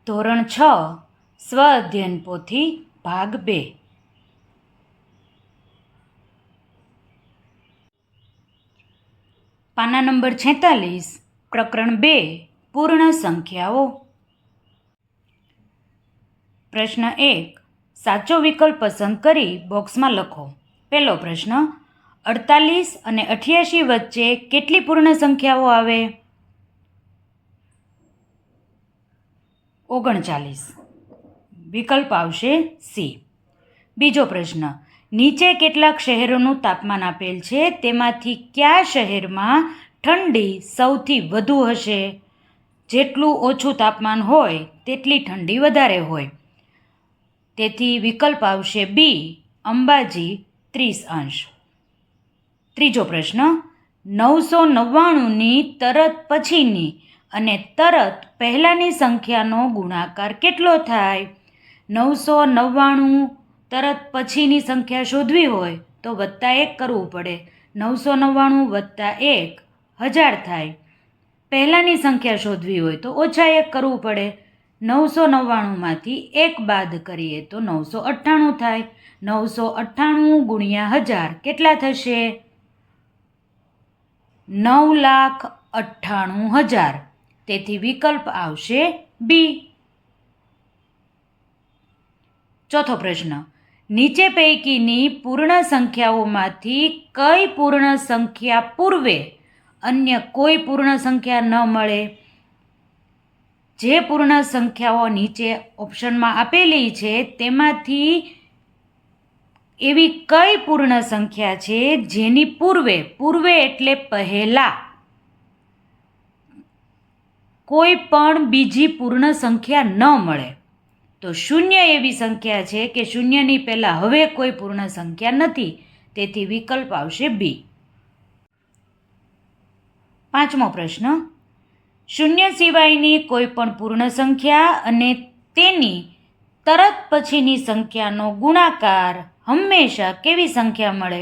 ધોરણ 6 સ્વ અધ્યયન પોથી ભાગ 2 પાના નંબર 46 પ્રકરણ 2 પૂર્ણ સંખ્યાઓ. પ્રશ્ન 1 સાચો વિકલ્પ પસંદ કરી બોક્સમાં લખો. પહેલો પ્રશ્ન 48 અને 88 વચ્ચે કેટલી પૂર્ણ સંખ્યાઓ આવે? 39. વિકલ્પ આવશે સી. બીજો પ્રશ્ન નીચે કેટલાક શહેરોનું તાપમાન આપેલ છે, તેમાંથી કયા શહેરમાં ઠંડી સૌથી વધુ હશે? જેટલું ઓછું તાપમાન હોય તેટલી ઠંડી વધારે હોય. તેથી વિકલ્પ આવશે બી અંબાજી 30°. ત્રીજો પ્રશ્ન 999ની તરત પછીની અને તરત પહેલાંની સંખ્યાનો ગુણાકાર કેટલો થાય? 999 તરત પછીની સંખ્યા શોધવી હોય તો +1 કરવું પડે. 999 + 1 1000 થાય. પહેલાંની સંખ્યા શોધવી હોય તો -1 કરવું પડે. 999માંથી 1 બાદ કરીએ તો 998 થાય. 998 × 1000 કેટલા થશે? 9,98,000. તેથી વિકલ્પ આવશે બી. ચોથો પ્રશ્ન નીચે પૈકીની પૂર્ણ સંખ્યાઓમાંથી કઈ પૂર્ણ સંખ્યા પૂર્વે અન્ય કોઈ પૂર્ણ સંખ્યા ન મળે? જે પૂર્ણ સંખ્યાઓ નીચે ઓપ્શનમાં આપેલી છે તેમાંથી એવી કઈ પૂર્ણ સંખ્યા છે જેની પૂર્વે એટલે પહેલા કોઈ પણ બીજી પૂર્ણ સંખ્યા ન મળે? તો 0 એવી સંખ્યા છે કે 0ની પહેલાં હવે કોઈ પૂર્ણ સંખ્યા નથી. તેથી વિકલ્પ આવશે બી. પાંચમો પ્રશ્ન 0 સિવાયની કોઈ પણ પૂર્ણ સંખ્યા અને તેની તરત પછીની સંખ્યાનો ગુણાકાર હંમેશા કેવી સંખ્યા મળે?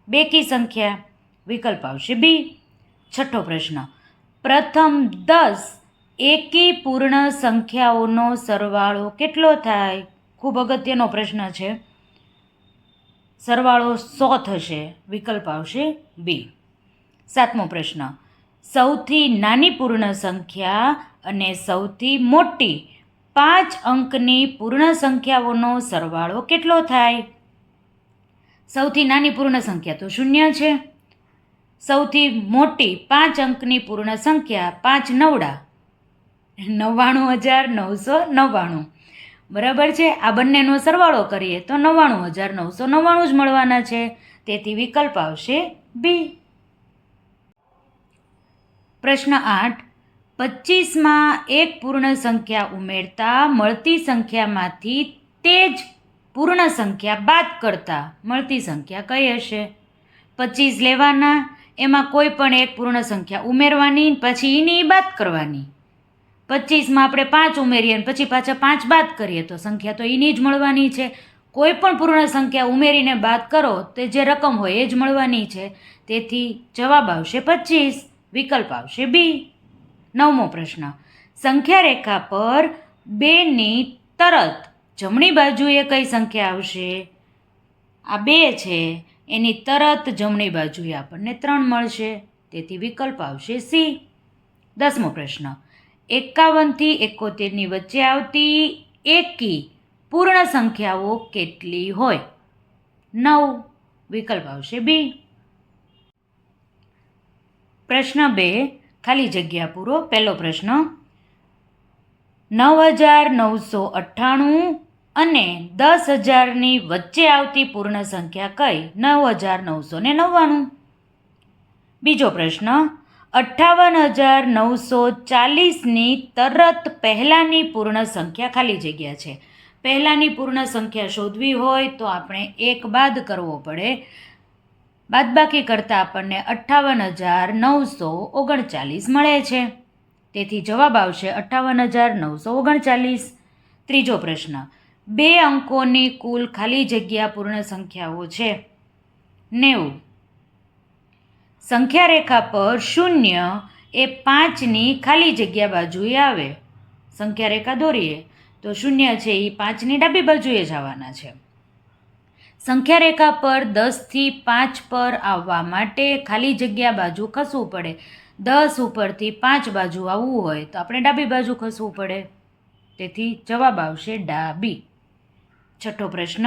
બેકી સંખ્યા. વિકલ્પ આવશે બી. છઠ્ઠો પ્રશ્ન પ્રથમ 10 એકી પૂર્ણ સંખ્યાઓનો સરવાળો કેટલો થાય? ખૂબ અગત્યનો પ્રશ્ન છે. સરવાળો 100 થશે. વિકલ્પ આવશે બી. સાતમો પ્રશ્ન સૌથી નાની પૂર્ણ સંખ્યા અને સૌથી મોટી 5 અંકની પૂર્ણ સંખ્યાઓનો સરવાળો કેટલો થાય? સૌથી નાની પૂર્ણ સંખ્યા તો 0 છે. સૌથી મોટી 5 અંકની પૂર્ણ સંખ્યા 5 9 99,999. બરાબર છે. આ બંનેનો સરવાળો કરીએ તો 99,999 જ મળવાના છે. તેથી વિકલ્પ આવશે બી. પ્રશ્ન 8 25માં એક પૂર્ણ સંખ્યા ઉમેરતા મળતી સંખ્યામાંથી તે જ પૂર્ણ સંખ્યા બાદ કરતા મળતી સંખ્યા કઈ હશે? 25 લેવાના, એમાં કોઈ પણ એક પૂર્ણ સંખ્યા ઉમેરવાની, પછી એની બાદ કરવાની. 25માં આપણે 5 ઉમેરીએ અને પછી પાછા 5 બાદ કરીએ તો સંખ્યા તો એની જ મળવાની છે. કોઈ પણ પૂર્ણ સંખ્યા ઉમેરીને બાદ કરો તો જે રકમ હોય એ જ મળવાની છે. તેથી જવાબ આવશે 25. વિકલ્પ આવશે બી. નવમો પ્રશ્ન સંખ્યા રેખા પર 2ની તરત જમણી બાજુએ કઈ સંખ્યા આવશે? આ 2 છે, એની તરત જમણી બાજુએ આપણને 3 મળશે. તેથી વિકલ્પ આવશે સી. 10મો પ્રશ્ન 51 થી 71ની વચ્ચે આવતી એકી પૂર્ણ સંખ્યાઓ કેટલી હોય? 9. વિકલ્પ આવશે બી. પ્રશ્ન 2 ખાલી જગ્યા પૂરો. પહેલો પ્રશ્ન 9,998 અને 10,000ની વચ્ચે આવતી પૂર્ણ સંખ્યા કઈ? 9,999. બીજો પ્રશ્ન 58,940ની તરત પહેલાંની પૂર્ણ સંખ્યા ખાલી જગ્યા છે. પહેલાંની પૂર્ણ સંખ્યા શોધવી હોય તો આપણે 1 બાદ કરવો પડે. બાદબાકી કરતાં આપણને 58,939 મળે છે. તેથી જવાબ આવશે 58,939. ત્રીજો પ્રશ્ન 2 અંકોની કુલ ખાલી જગ્યા પૂર્ણ સંખ્યાઓ છે 90. સંખ્યા રેખા પર 0 એ 5ની ખાલી જગ્યા બાજુએ આવે. સંખ્યા રેખા દોરીએ તો 0 છે એ 5ની ડાબી બાજુએ જવાના છે. સંખ્યા રેખા પર 10થી 5 પર આવવા માટે ખાલી જગ્યા બાજુ ખસવું પડે. 10 ઉપરથી 5 બાજુ આવવું હોય તો આપણે ડાબી બાજુ ખસવું પડે. તેથી જવાબ આવશે ડાબી. છઠ્ઠો પ્રશ્ન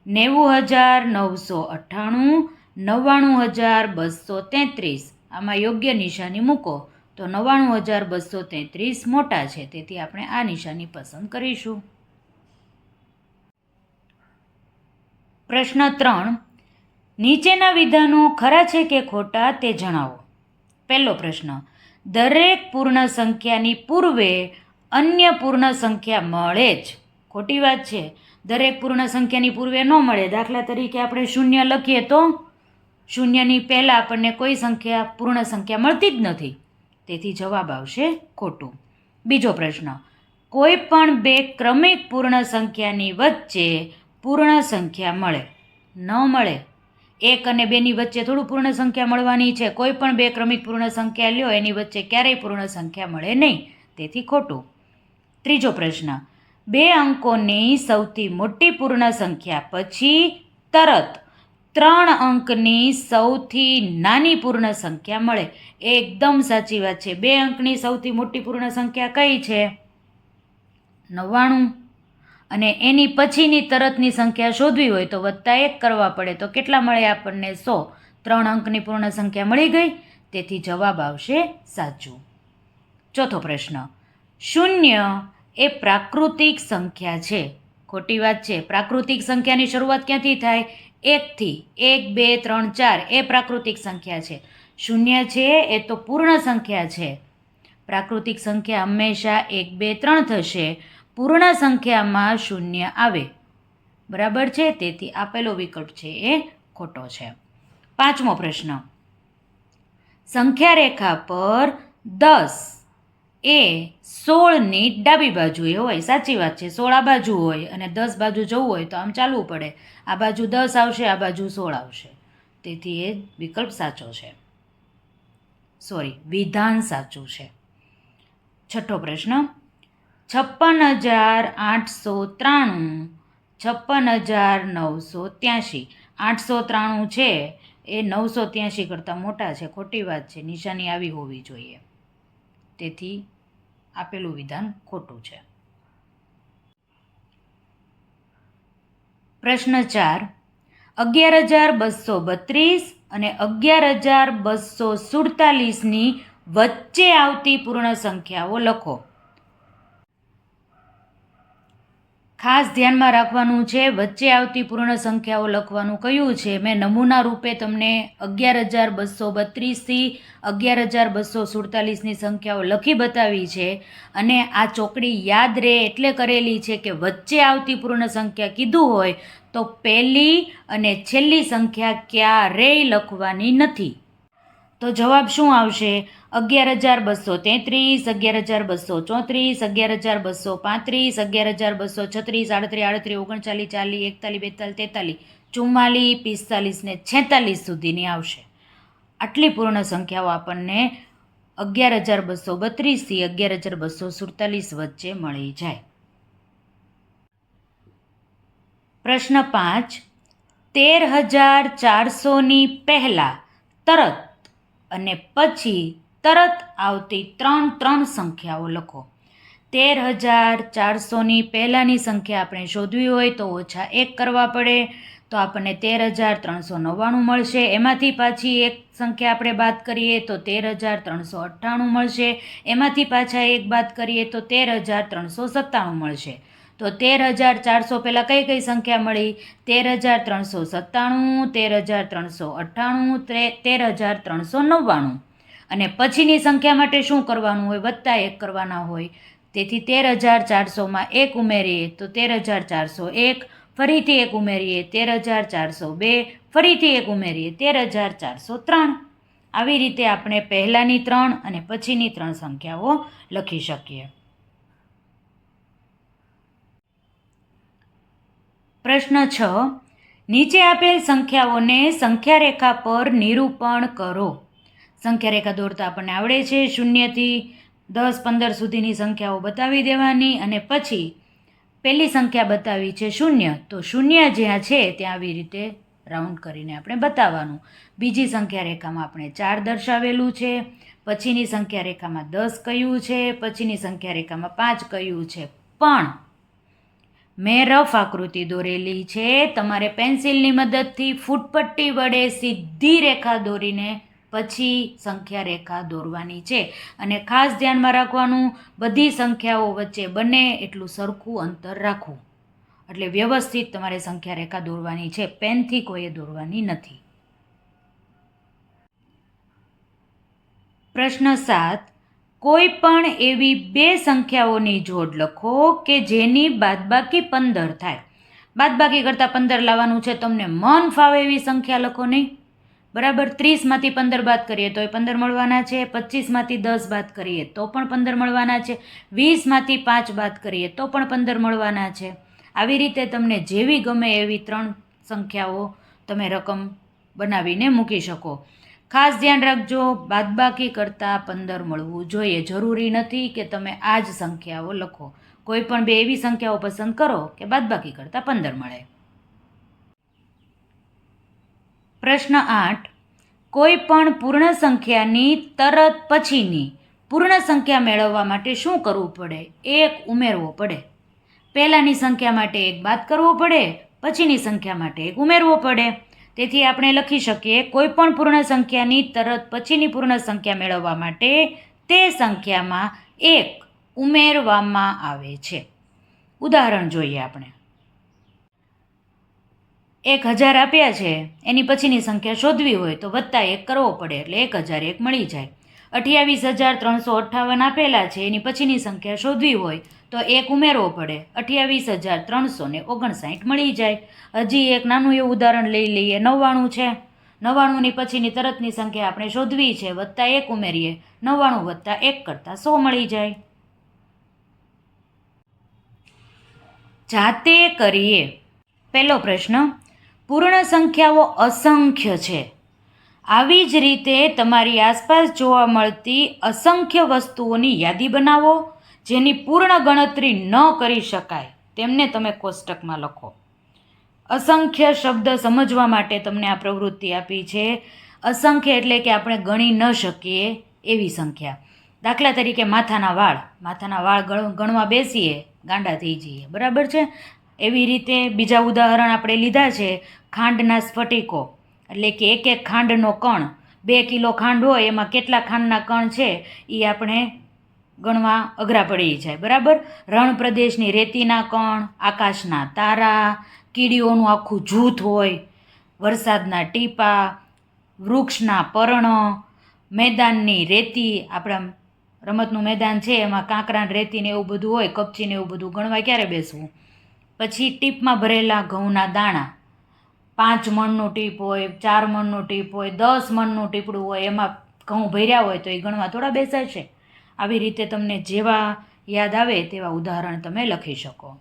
90,998, 99,233. આમાં યોગ્ય નિશાની મૂકો તો 99,233 મોટા છે, તેથી આપણે આ નિશાની પસંદ કરીશું. પ્રશ્ન 3 નીચેના વિધાનો ખરા છે કે ખોટા તે જણાવો. પહેલો પ્રશ્ન દરેક પૂર્ણ સંખ્યાની પૂર્વે અન્ય પૂર્ણ સંખ્યા મળે જ. ખોટી વાત છે. દરેક પૂર્ણ સંખ્યાની પૂર્વે ન મળે. દાખલા તરીકે આપણે 0 લખીએ તો 0ની પહેલાં આપણને કોઈ સંખ્યા પૂર્ણ સંખ્યા મળતી જ નથી, તેથી જવાબ આવશે ખોટું. બીજો પ્રશ્ન કોઈ પણ બે ક્રમિક પૂર્ણ સંખ્યાની વચ્ચે પૂર્ણ સંખ્યા મળે? ન મળે. 1 અને 2ની વચ્ચે થોડું પૂર્ણ સંખ્યા મળવાની છે. કોઈ પણ બે ક્રમિક પૂર્ણ સંખ્યા લ્યો એની વચ્ચે ક્યારેય પૂર્ણ સંખ્યા મળે નહીં, તેથી ખોટું. ત્રીજો પ્રશ્ન 2 અંકોની સૌથી મોટી પૂર્ણ સંખ્યા પછી તરત 3 અંકની સૌથી નાની પૂર્ણ સંખ્યા મળે. એકદમ સાચી વાત છે. 2 અંકની સૌથી મોટી પૂર્ણ સંખ્યા કઈ છે? 99. અને એની પછીની તરતની સંખ્યા શોધવી હોય તો +1 કરવા પડે તો કેટલા મળે આપણને? 100. 3 અંકની પૂર્ણ સંખ્યા મળી ગઈ, તેથી જવાબ આવશે સાચું. ચોથો પ્રશ્ન 0 એ પ્રાકૃતિક સંખ્યા છે. ખોટી વાત છે. પ્રાકૃતિક સંખ્યાની શરૂઆત ક્યાંથી થાય? 1થી. 1, 2, 3, 4 એ પ્રાકૃતિક સંખ્યા છે. 0 છે એ તો પૂર્ણ સંખ્યા છે. પ્રાકૃતિક સંખ્યા હંમેશા 1, 2, 3 થશે. પૂર્ણ સંખ્યામાં 0 આવે. બરાબર છે, તેથી આપેલો વિકલ્પ છે એ ખોટો છે. પાંચમો પ્રશ્ન સંખ્યા રેખા પર 10 એ 16ની ડાબી બાજુએ હોય. સાચી વાત છે. 16 આ બાજુ હોય અને 10 બાજુ જવું હોય તો આમ ચાલવું પડે. આ બાજુ 10 આવશે, આ બાજુ 16 આવશે, તેથી એ વિકલ્પ સાચો છે. વિધાન સાચું છે. છઠ્ઠો પ્રશ્ન 56,893, 56,983. 893 છે એ 983 કરતાં મોટા છે. ખોટી વાત છે. નિશાની આવી હોવી જોઈએ, તેથી આપેલું વિધાન ખોટું છે. પ્રશ્ન 4 11,232 અને 11,247ની વચ્ચે આવતી પૂર્ણ સંખ્યાઓ લખો. ખાસ ધ્યાનમાં રાખવાનું છે, વચ્ચે આવતી પૂર્ણ સંખ્યાઓ લખવાનું કયું છે. મેં નમૂના રૂપે તમને 11,232થી 11,247ની સંખ્યાઓ લખી બતાવી છે, અને આ ચોકડી યાદ રહે એટલે કરેલી છે કે વચ્ચે આવતી પૂર્ણ સંખ્યા કીધું હોય તો પહેલી અને છેલ્લી સંખ્યા ક્યારેય લખવાની નથી. તો જવાબ શું આવશે? 11,233, 11,234, 11,235, 11,236, 38, 39, 40, 41, 42, 43, 44, 45 ને 46 સુધીની આવશે. આટલી પૂર્ણ સંખ્યાઓ આપણને 11,232થી 11,247 વચ્ચે મળી જાય. પ્રશ્ન 5 13,400ની પહેલાં તરત અને પછી તરત આવતી 3 સંખ્યાઓ લખો. 13,400ની પહેલાંની સંખ્યા આપણે શોધવી હોય તો -1 કરવા પડે, તો આપણને 13,399 મળશે. એમાંથી પાછી એક સંખ્યા આપણે બાદ કરીએ તો 13,398 મળશે. એમાંથી પાછા એક બાદ કરીએ તો 13,397 મળશે. તો 13,400 પહેલાં કઈ કઈ સંખ્યા મળી? 13,397, 13,398, 13,399. અને પછીની સંખ્યા માટે શું કરવાનું હોય? +1 કરવાના હોય. તેથી 13,400માં 1 ઉમેરીએ તો 13,401, ફરીથી 1 ઉમેરીએ 13,402, ફરીથી 1 ઉમેરીએ 13,403. આવી રીતે આપણે પહેલાંની 3 અને પછીની 3 સંખ્યાઓ લખી શકીએ. પ્રશ્ન 6 નીચે આપેલ સંખ્યાઓને સંખ્યા રેખા પર નિરૂપણ કરો. સંખ્યા રેખા દોરતા આપણને આવડે છે. 0થી 10, 15 સુધીની સંખ્યાઓ બતાવી દેવાની અને પછી પહેલી સંખ્યા બતાવી છે 0, તો 0 જ્યાં છે ત્યાં આવી રીતે રાઉન્ડ કરીને આપણે બતાવવાનું. બીજી સંખ્યા રેખામાં આપણે 4 દર્શાવેલું છે, પછીની સંખ્યા રેખામાં 10 કહ્યું છે, પછીની સંખ્યા રેખામાં 5 કહ્યું છે. પણ મેં રફ આકૃતિ દોરેલી છે. તમારે પેન્સિલની મદદથી ફૂટપટ્ટી વડે સીધી રેખા દોરીને પછી સંખ્યા રેખા દોરવાની છે. અને ખાસ ધ્યાનમાં રાખવાનું, બધી સંખ્યાઓ વચ્ચે બને એટલું સરખું અંતર રાખવું. એટલે વ્યવસ્થિત તમારે સંખ્યા રેખા દોરવાની છે, પેનથી કોઈએ દોરવાની નથી. પ્રશ્ન 7. કોઈ પણ એવી બે સંખ્યાઓની જોડ લખો કે જેની બાદબાકી 15 થાય. બાદબાકી કરતાં 15 લાવવાનું છે. તમને મન ફાવે એવી સંખ્યા લખો નહીં. બરાબર. 30માંથી 15 બાદ કરીએ તો એ 15 મળવાના છે. 25માંથી 10 બાદ કરીએ તો પણ 15 મળવાના છે. 20માંથી 5 બાદ કરીએ તો પણ 15 મળવાના છે. આવી રીતે તમને જેવી ગમે એવી 3 સંખ્યાઓ તમે રકમ બનાવીને મૂકી શકો. ખાસ ધ્યાન રાખજો, બાદબાકી કરતાં 15 મળવું જોઈએ. જરૂરી નથી કે તમે આ જ સંખ્યાઓ લખો. કોઈ પણ બે એવી સંખ્યાઓ પસંદ કરો કે બાદબાકી કરતાં 15 મળે. પ્રશ્ન 8. કોઈ પણ પૂર્ણ સંખ્યાની તરત પછીની પૂર્ણ સંખ્યા મેળવવા માટે શું કરવું પડે? 1 ઉમેરવો પડે. પહેલાંની સંખ્યા માટે 1 બાદ કરવો પડે, પછીની સંખ્યા માટે 1 ઉમેરવો પડે. તેથી આપણે લખી શકીએ, કોઈ પણ પૂર્ણ સંખ્યાની તરત પછીની પૂર્ણ સંખ્યા મેળવવા માટે તે સંખ્યામાં 1 ઉમેરવામાં આવે છે. ઉદાહરણ જોઈએ આપણે. 1000 આપ્યા છે, એની પછીની સંખ્યા શોધવી હોય તો +1 કરવો પડે, એટલે 1001 મળી જાય. 28,358 આપેલા છે, એની પછીની સંખ્યા શોધવી હોય તો 1 ઉમેરવો પડે, 28,359 મળી જાય. હજી એક નાનું એવું ઉદાહરણ લઈ લઈએ. 99 છે, 99ની પછીની તરતની સંખ્યા આપણે શોધવી છે, +1 ઉમેરીએ, 99 + 1 કરતાં 100 મળી જાય. જાતે કરીએ. પહેલો પ્રશ્ન. પૂર્ણ સંખ્યાઓ અસંખ્ય છે. આવી જ રીતે તમારી આસપાસ જોવા મળતી અસંખ્ય વસ્તુઓની યાદી બનાવો. જેની પૂર્ણ ગણતરી ન કરી શકાય તેમને તમે કોષ્ટકમાં લખો. અસંખ્ય શબ્દ સમજવા માટે તમને આ પ્રવૃત્તિ આપી છે. અસંખ્ય એટલે કે આપણે ગણી ન શકીએ એવી સંખ્યા. દાખલા તરીકે માથાના વાળ ગણવા બેસીએ, ગાંડા થઈ જઈએ. બરાબર છે. એવી રીતે બીજા ઉદાહરણ આપણે લીધા છે. ખાંડના સ્ફટિકો, એટલે કે એક ખાંડનો કણ. 2 કિલો ખાંડ હોય એમાં કેટલા ખાંડના કણ છે એ આપણે ગણવા અઘરા પડી જાય. બરાબર. રણ પ્રદેશની રેતીના કણ, આકાશના તારા, કીડીઓનું આખું જૂથ હોય, વરસાદના ટીપા, વૃક્ષના પર્ણો, મેદાનની રેતી. આપણા રમતનું મેદાન છે એમાં કાંકરાન રેતીને એવું બધું હોય, કપચીને એવું બધું ગણવા ક્યારે બેસવું. પછી ટીપમાં ભરેલા ઘઉંના દાણા. 5 મણનું ટીપ હોય, 4 મણનું ટીપ હોય, 10 મણનું ટીપડું હોય, એમાં ઘઉં ભર્યા હોય તો એ ગણવા થોડા બેસાય છે. આવી રીતે તમને જેવા યાદ આવે તેવા ઉદાહરણ તમે લખી શકો.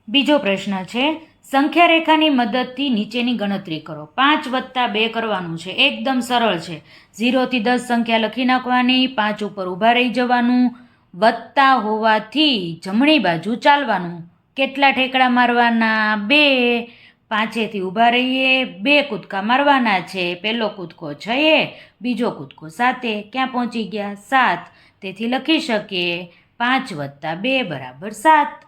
બીજો પ્રશ્ન છે. સંખ્યા રેખાની મદદથી નીચેની ગણતરી કરો. 5 + 2 કરવાનું છે. એકદમ સરળ છે. 0 થી 10 સંખ્યા લખી નાખવાની, 5 ઉપર ઊભા રહી જવાનું, વત્તા હોવાથી જમણી બાજુ ચાલવાનું. કેટલા ઠેકડા મારવાના? 2. 5થી ઊભા રહીએ, 2 કૂદકા મારવાના છે. પહેલો કૂદકો 6, બીજો કૂદકો 7. ક્યાં પહોંચી ગયા? 7. તેથી લખી શકીએ 5 + 2 = 7.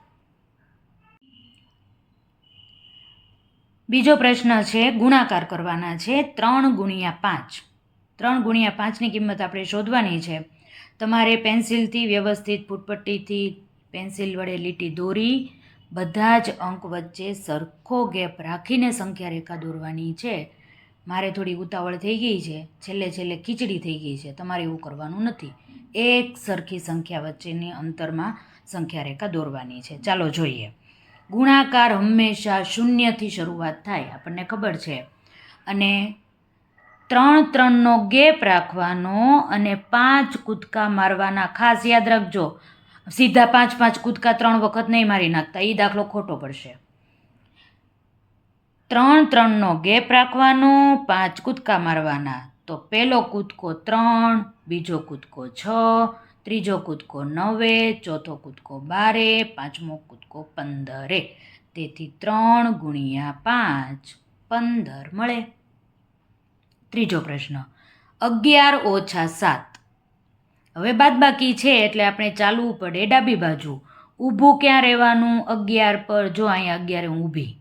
બીજો પ્રશ્ન છે. ગુણાકાર કરવાના છે. 3 × 5. 3 × 5ની કિંમત આપણે શોધવાની છે. તમારે પેન્સિલથી વ્યવસ્થિત ફૂટપટ્ટીથી પેન્સિલ વડે લીટી દોરી બધા જ અંક વચ્ચે સરખો ગેપ રાખીને સંખ્યા રેખા દોરવાની છે. મારે થોડી ઉતાવળ થઈ ગઈ છે, છેલ્લે ખીચડી થઈ ગઈ છે. તમારે એવું કરવાનું નથી. એક સરખી સંખ્યા વચ્ચેની અંતરમાં સંખ્યા રેખા દોરવાની છે. ચાલો જોઈએ. ગુણાકાર હંમેશા 0થી શરૂઆત થાય, આપણને ખબર છે. અને 3 ગેપ રાખવાનો અને 5 કૂદકા મારવાના. ખાસ યાદ રાખજો, સીધા 5 કૂદકા 3 વખત નહીં મારી નાખતા, એ દાખલો ખોટો પડશે. 3 ગેપ રાખવાનો, 5 કૂદકા મારવાના. તો પહેલો કૂદકો 3, બીજો કૂદકો 6, ત્રીજો કૂદકો 9, ચોથો કૂદકો 12, પાંચમો કૂદકો 15. તેથી 3 ગુણ્યા 5 15 મળે. ત્રીજો પ્રશ્ન 11 ઓછા 7. હવે બાદબાકી છે એટલે આપણે ચાલવું પડે ડાબી બાજુ. ઊભું ક્યાં રહેવાનું 11 પર? જો અહીંયા 11 ઊભી,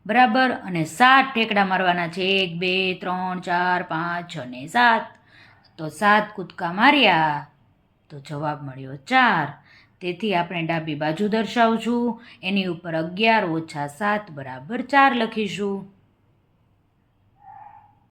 બરાબર. અને 7 ઠેકડા મારવાના છે, 1 2 3 4 5 6 ને 7. તો 7 કૂદકા માર્યા તો જવાબ મળ્યો 4. તેથી આપણે ડાબી બાજુ દર્શાવશું, એની ઉપર 11 ઓછા 7 બરાબર 4 લખીશું.